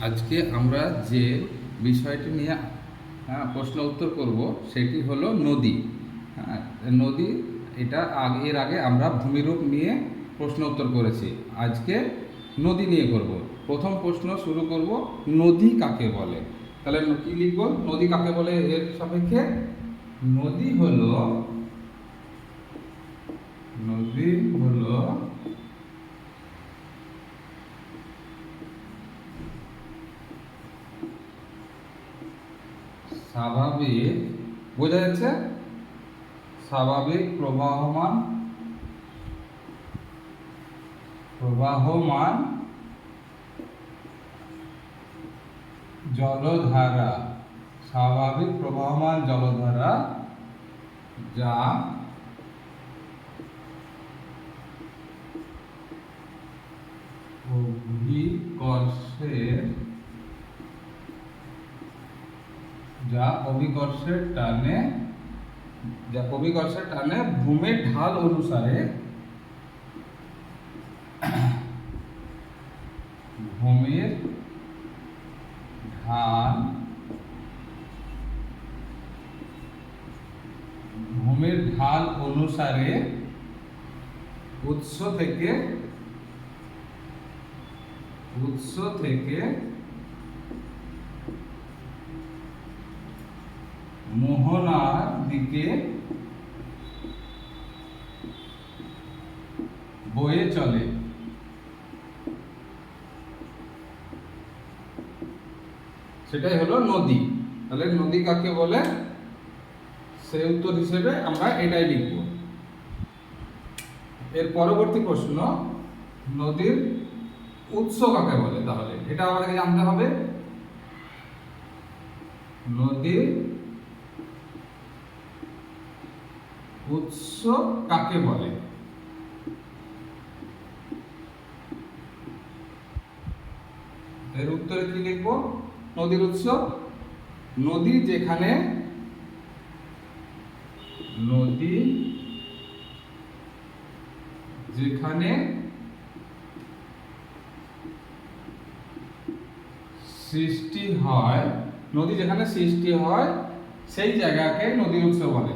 আজকে আমরা যে বিষয়টি নিয়ে প্রশ্ন উত্তর করব সেটি হলো নদী। হ্যাঁ, নদী এটা এর আগে আমরা ভূমিরূপ নিয়ে প্রশ্ন উত্তর করেছি। আজকে নদী নিয়ে করব। প্রথম প্রশ্ন শুরু করব, নদী কাকে বলে? তাহলে কি লিখব? নদী কাকে বলে এর সাপেক্ষে নদী হলো স্বাভাবিক, বোঝা যাচ্ছে, স্বাভাবিক প্রবাহমান জলধারা, স্বাভাবিক প্রবাহমান জলধারা যা অভিকর্ষের টানে ভূমির ঢাল অনুসারে ভূমির ঢাল অনুসারে উৎস থেকে মোহনার দিকে বয়ে চলে। সেটাই হলো নদী। তাহলে নদী কাকে বলে সেই উত্তর হিসেবে আমরা এটাই লিখব। এর পরবর্তী প্রশ্ন, নদীর উৎস কাকে বলে? তাহলে এটা আমাদেরকে জানতে হবে। নদীর উৎস কাকে বলে? এর উত্তরে কি লিখব? নদীর উৎস নদী যেখানে সৃষ্টি হয়, নদী যেখানে সৃষ্টি হয় সেই জায়গাকে নদীর উৎস বলে।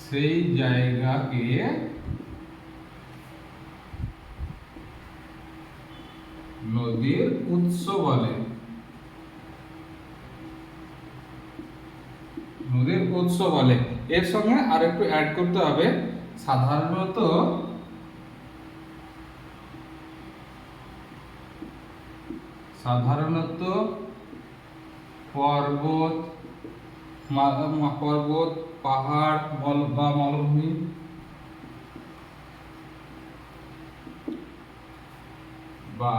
সেই জায়গাকে নদীর উৎস বলে। নদীর উৎস বলে। এর সঙ্গে আর একটু অ্যাড করতে হবে, সাধারণত পর্বত, পাহাড় বা মালভূমি বা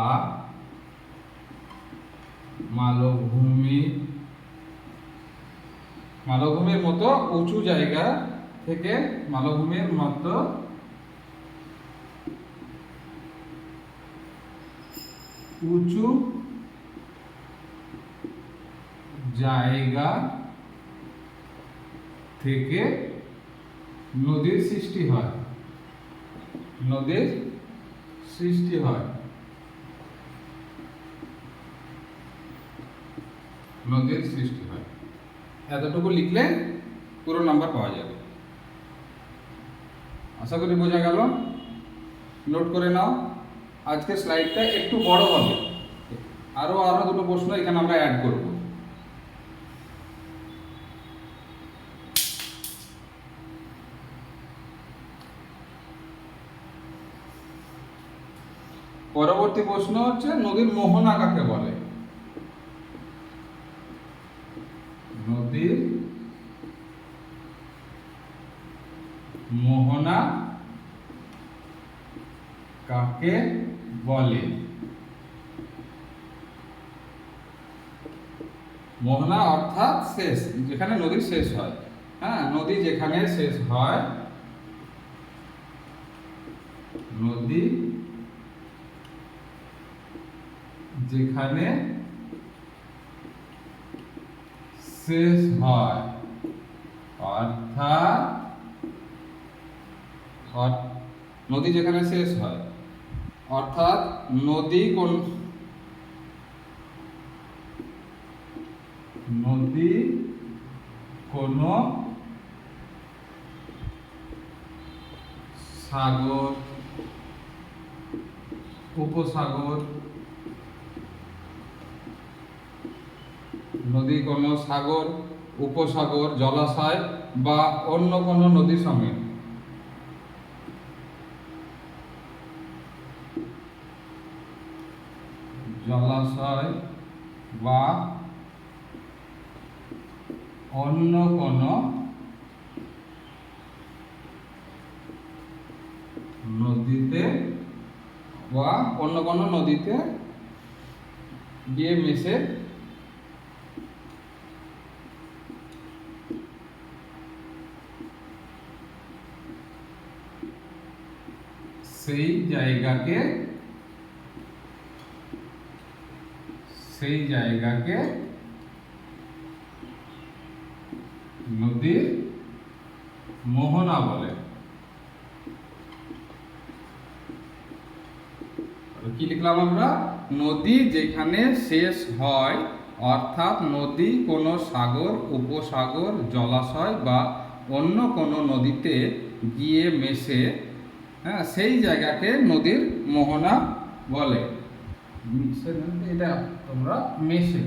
মালভূমির মতো উঁচু জায়গা থেকে, মালভূমির মতো উঁচু জায়গা থেকে নদীর সৃষ্টি হয়। এতটুকু লিখলে পুরো নাম্বার পাওয়া যাবে। আশা করি বোঝা গেল। নোট করে নাও। আজকের স্লাইডটা একটু বড় হবে, আরো দুটো প্রশ্ন এখানে আমরা অ্যাড করব। পরবর্তী প্রশ্ন হচ্ছে, নদীর মোহনা কাকে বলে? নদীর মোহনা কাকে বলে? মোহনা অর্থাৎ শেষ, যেখানে নদীর শেষ হয়। হ্যাঁ, নদী যেখানে শেষ হয়, নদী যেখানে শেষ হয়, অর্থাৎ নদী যেখানে শেষ হয়, অর্থাৎ নদী কোনো সাগর, উপসাগর, নদী কোনো সাগর, উপসাগর, জলাশয় বা অন্য কোনো নদীর সঙ্গে জলাশয় বা অন্য কোনো নদীতে গিয়ে মিশে সেই জায়গাকে নদীর মোহনা বলে। কি লিখলাম আমরা? নদী যেখানে শেষ হয়, অর্থাৎ নদী কোনো সাগর, উপসাগর, জলাশয় বা অন্য কোনো নদীতে গিয়ে মেশে, হ্যাঁ, সেই জায়গাকে নদীর মোহনা বলে। এটা তোমরা মেশে